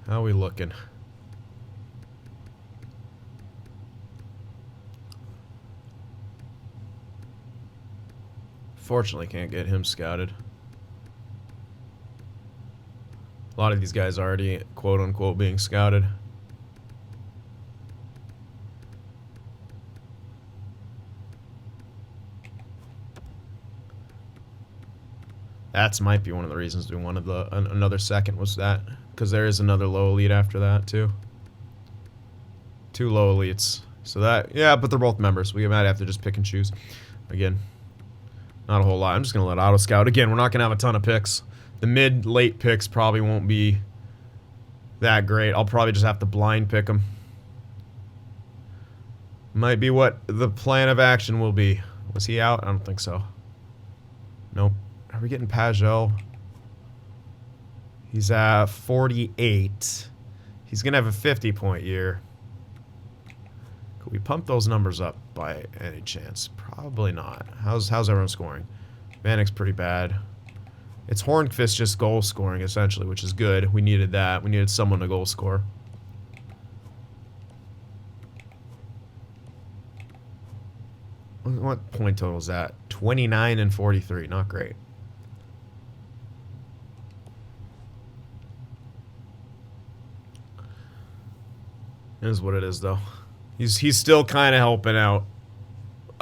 How are we looking? Fortunately, can't get him scouted. A lot of these guys are already, quote-unquote, being scouted. That's might be one of the reasons we wanted another second was that. Because there is another low elite after that, too. 2 low elites. So that, yeah, but they're both members. We might have to just pick and choose. Again, not a whole lot. I'm just going to let auto scout. Again, we're not going to have a ton of picks. The mid-late picks probably won't be that great. I'll probably just have to blind pick them. Might be what the plan of action will be. Was he out? I don't think so. Nope. Are we getting Pajot? He's at 48. He's going to have a 50-point year. Could we pump those numbers up by any chance? Probably not. How's everyone scoring? Vanek's pretty bad. It's Hornqvist just goal scoring, essentially, which is good. We needed that. We needed someone to goal score. What point total is that? 29 and 43. Not great. It is what it is, though. He's still kind of helping out.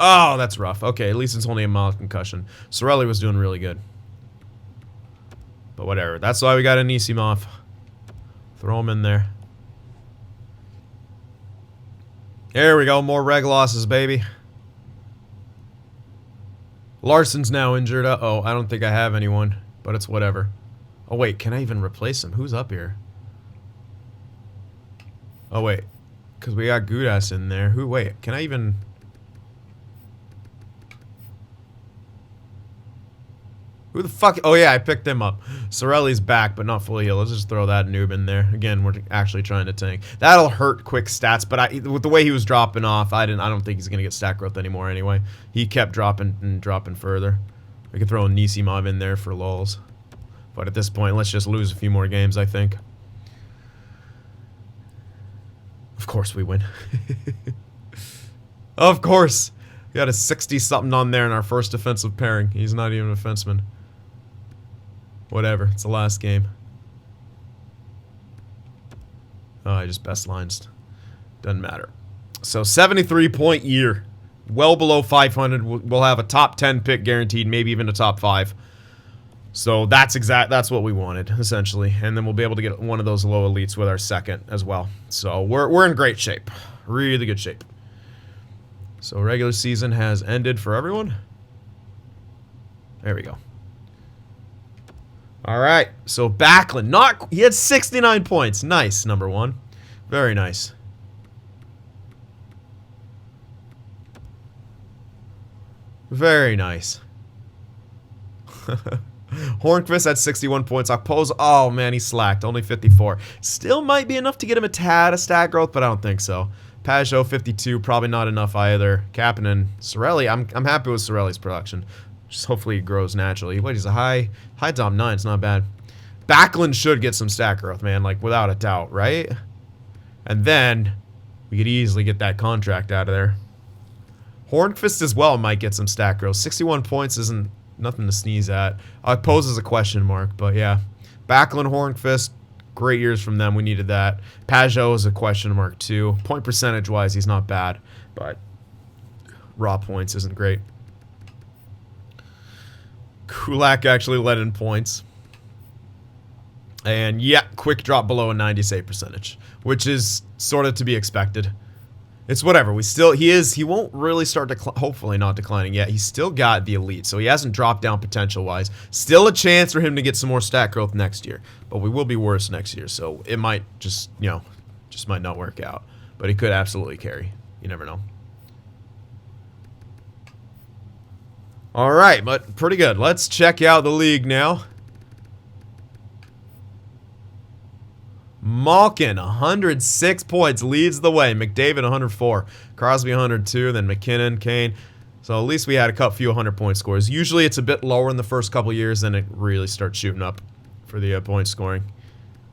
Oh, that's rough. Okay, at least it's only a mild concussion. Sorelli was doing really good. But whatever. That's why we got Anisimov. Throw him in there. There we go. More reg losses, baby. Larson's now injured. Uh-oh. I don't think I have anyone. But it's whatever. Oh, wait. Can I even replace him? Who's up here? Oh, wait. Because we got Gudas in there. Who? Wait. Can I even... Who the fuck? Oh, yeah. I picked him up. Sorelli's back, but not fully healed. Let's just throw that noob in there. Again, we're actually trying to tank. That'll hurt quick stats, but with the way he was dropping off, I don't think he's going to get stat growth anymore anyway. He kept dropping and dropping further. We could throw Anisimov in there for lulz. But at this point, let's just lose a few more games, I think. Of course we win. Of course. We got a 60-something on there in our first defensive pairing. He's not even a defenseman. Whatever. It's the last game. Oh, I just best lines. Doesn't matter. So, 73-point year. Well below 500. We'll have a top 10 pick guaranteed, maybe even a top 5. So, that's what we wanted, essentially. And then we'll be able to get one of those low elites with our second as well. So, we're in great shape. Really good shape. So, regular season has ended for everyone. There we go. All right. So, Backlund. He had 69 points. Nice, number 1. Very nice. Very nice. Hornqvist at 61 points. Okposo, oh man, he slacked. Only 54. Still might be enough to get him a tad of stat growth, but I don't think so. Pajot, 52. Probably not enough either. Kapanen, Sorelli. I'm happy with Sorelli's production. Just hopefully it grows naturally. Wait, he's a high top 9. It's not bad. Backlund should get some stat growth, man. Like, without a doubt, right? And then we could easily get that contract out of there. Hornqvist as well might get some stat growth. 61 points isn't nothing to sneeze at. It poses a question mark, but yeah. Backlund, Hornqvist, great years from them. We needed that. Pajot is a question mark too. Point percentage-wise, he's not bad, but raw points isn't great. Kulak actually led in points. And yeah, quick drop below a 90 save percentage, which is sort of to be expected. It's whatever. He won't really start hopefully not declining yet. He's still got the elite, so he hasn't dropped down potential-wise. Still a chance for him to get some more stat growth next year, but we will be worse next year, so it might just might not work out. But he could absolutely carry. You never know. All right, but pretty good. Let's check out the league now. Malkin, 106 points, leads the way. McDavid, 104. Crosby, 102. Then McKinnon, Kane. So at least we had a few 100-point scores. Usually it's a bit lower in the first couple years, then it really starts shooting up for the point scoring.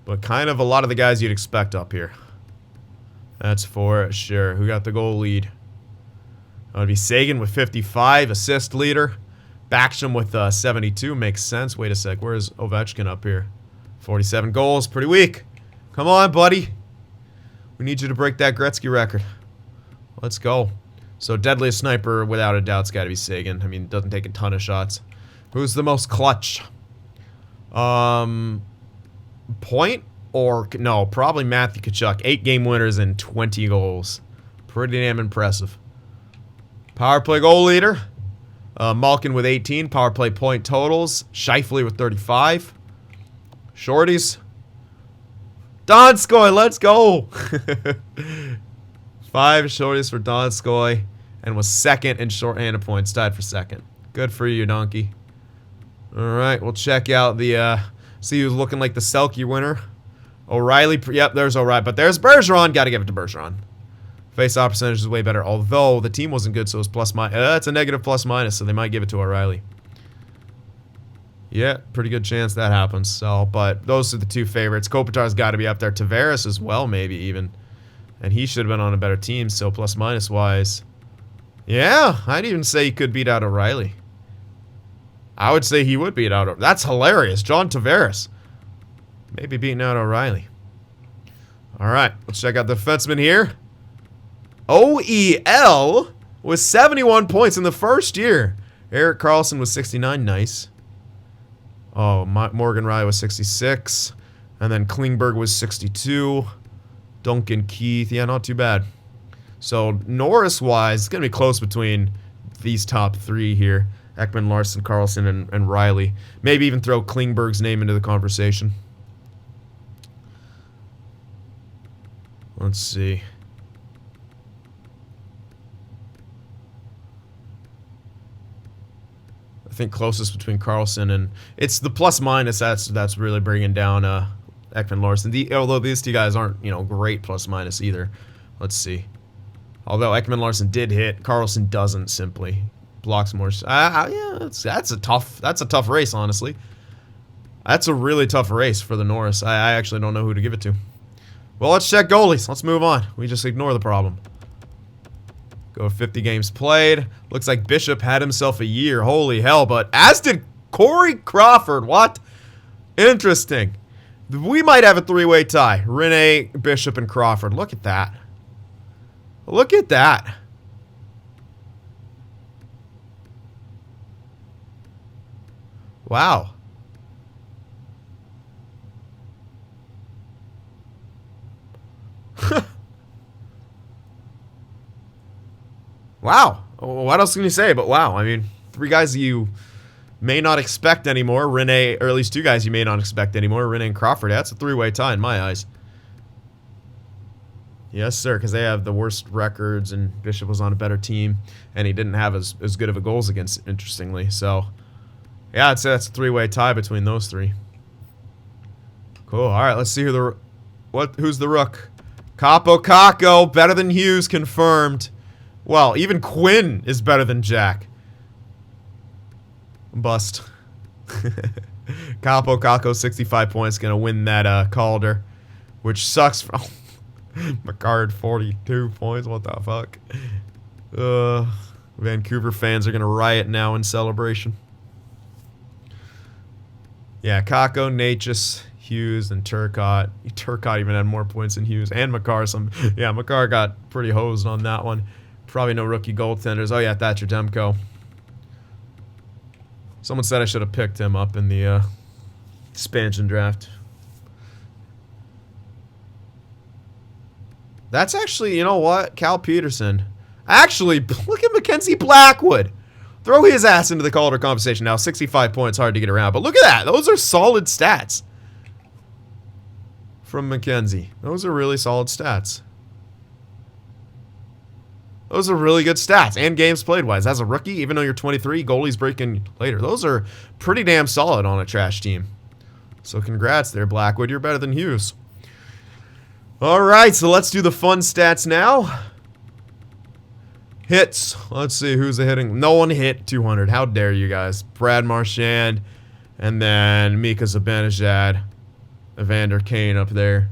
But kind of a lot of the guys you'd expect up here. That's for sure. Who got the goal lead? That would be Sagan with 55, assist leader. Backstrom with 72, makes sense. Wait a sec, where's Ovechkin up here? 47 goals, pretty weak. Come on, buddy. We need you to break that Gretzky record. Let's go. So, deadliest sniper, without a doubt, it's got to be Sagan. I mean, doesn't take a ton of shots. Who's the most clutch? Point? Or, no, probably Matthew Tkachuk. 8 game winners and 20 goals. Pretty damn impressive. Power play goal leader. Malkin with 18. Power play point totals. Scheifele with 35. Shorties. Donskoy, let's go. 5 shorties for Donskoy, and was second in shorthanded points, tied for second. Good for you, donkey. All right, we'll check out the. See who's looking like the Selke winner. O'Reilly. Yep, there's O'Reilly, but there's Bergeron. Got to give it to Bergeron. Face-off percentage is way better, although the team wasn't good, so it was plus minus. It's a negative plus minus, so they might give it to O'Reilly. Yeah, pretty good chance that happens. So, but those are the 2 favorites. Kopitar's got to be up there. Tavares as well, maybe even. And he should have been on a better team, so plus minus wise. Yeah, I'd even say he could beat out O'Reilly. I would say he would beat out. That's hilarious. John Tavares. Maybe beating out O'Reilly. All right, let's check out the defenseman here. OEL with 71 points in the first year. Erik Karlsson was 69. Nice. Oh, Morgan Rye was 66. And then Klingberg was 62. Duncan Keith. Yeah, not too bad. So, Norris-wise, it's going to be close between these top 3 here. Ekman, Larson, Karlsson, and Riley. Maybe even throw Klingberg's name into the conversation. Let's see. I think closest between Karlsson and it's the plus minus that's really bringing down Ekman Larson. Although these 2 guys aren't great plus minus either. Let's see. Although Ekman Larson did hit, Karlsson doesn't simply blocks more. Yeah, that's a tough race, honestly. That's a really tough race for the Norris. I actually don't know who to give it to. Well, let's check goalies. Let's move on. We just ignore the problem. Go 50 games played. Looks like Bishop had himself a year. Holy hell, but as did Corey Crawford. What? Interesting. We might have a 3-way tie. Rene, Bishop, and Crawford. Look at that. Look at that. Wow. Wow. What else can you say but wow? I mean, 3 guys you may not expect anymore. Rene, or at least 2 guys you may not expect anymore. Rene and Crawford. That's a 3-way tie in my eyes. Yes, sir, because they have the worst records, and Bishop was on a better team, and he didn't have as good of a goals against, interestingly. So, yeah, I'd say that's a 3-way tie between those 3. Cool. All right, let's see who's the rook. Capo Caco, better than Hughes, confirmed. Well, even Quinn is better than Jack. bust. Capo Kako, 65 points, gonna win that Calder, which sucks. For McCarr, 42 points. What the fuck? Vancouver fans are gonna riot now in celebration. Yeah, Kako, Natchez, Hughes, and Turcotte. Turcotte even had more points than Hughes and McCarr. Yeah, McCarr got pretty hosed on that one. Probably no rookie goaltenders. Oh yeah, Thatcher Demko. Someone said I should have picked him up in the expansion draft. That's actually, you know what? Cal Peterson. Actually, look at Mackenzie Blackwood. Throw his ass into the Calder conversation now. 65 points, hard to get around. But look at that. Those are solid stats from Mackenzie. Those are really solid stats. Those are really good stats. And games played wise. As a rookie, even though you're 23, goalies breaking later. Those are pretty damn solid on a trash team. So congrats there, Blackwood. You're better than Hughes. All right, so let's do the fun stats now. Hits. Let's see who's hitting. No one hit 200. How dare you guys? Brad Marchand, and then Mika Zibanejad, Evander Kane up there.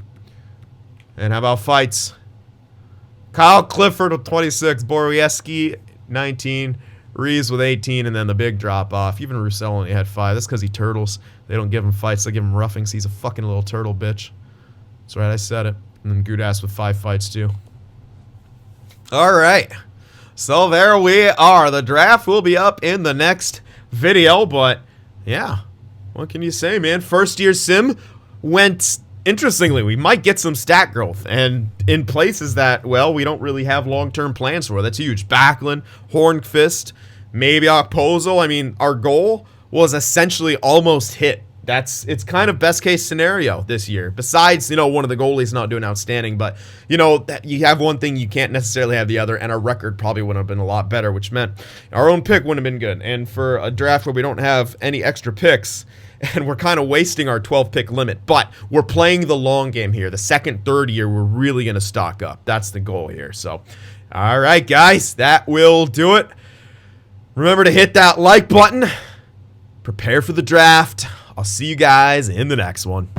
And how about fights? Kyle Clifford with 26, Borieski 19, Reeves with 18, and then the big drop off. Even Roussel only had 5. That's because he turtles. They don't give him fights. They give him roughings. He's a fucking little turtle bitch. That's right, I said it. And then Gudas with 5 fights too. All right. So there we are. The draft will be up in the next video, but yeah, what can you say, man? First year sim went interestingly. We might get some stat growth, and in places that, well, we don't really have long-term plans for. That's huge. Backlund, Hornqvist, maybe Okposo. I mean, our goal was essentially almost hit. It's kind of best case scenario this year. Besides, you know, one of the goalies not doing outstanding, but you know, you have one thing, you can't necessarily have the other, and our record probably would have been a lot better, which meant our own pick wouldn't have been good. And for a draft where we don't have any extra picks, and we're kind of wasting our 12 pick limit, but we're playing the long game here. The second, third year, we're really going to stock up. That's the goal here. So, all right, guys, that will do it. Remember to hit that like button. Prepare for the draft. I'll see you guys in the next one.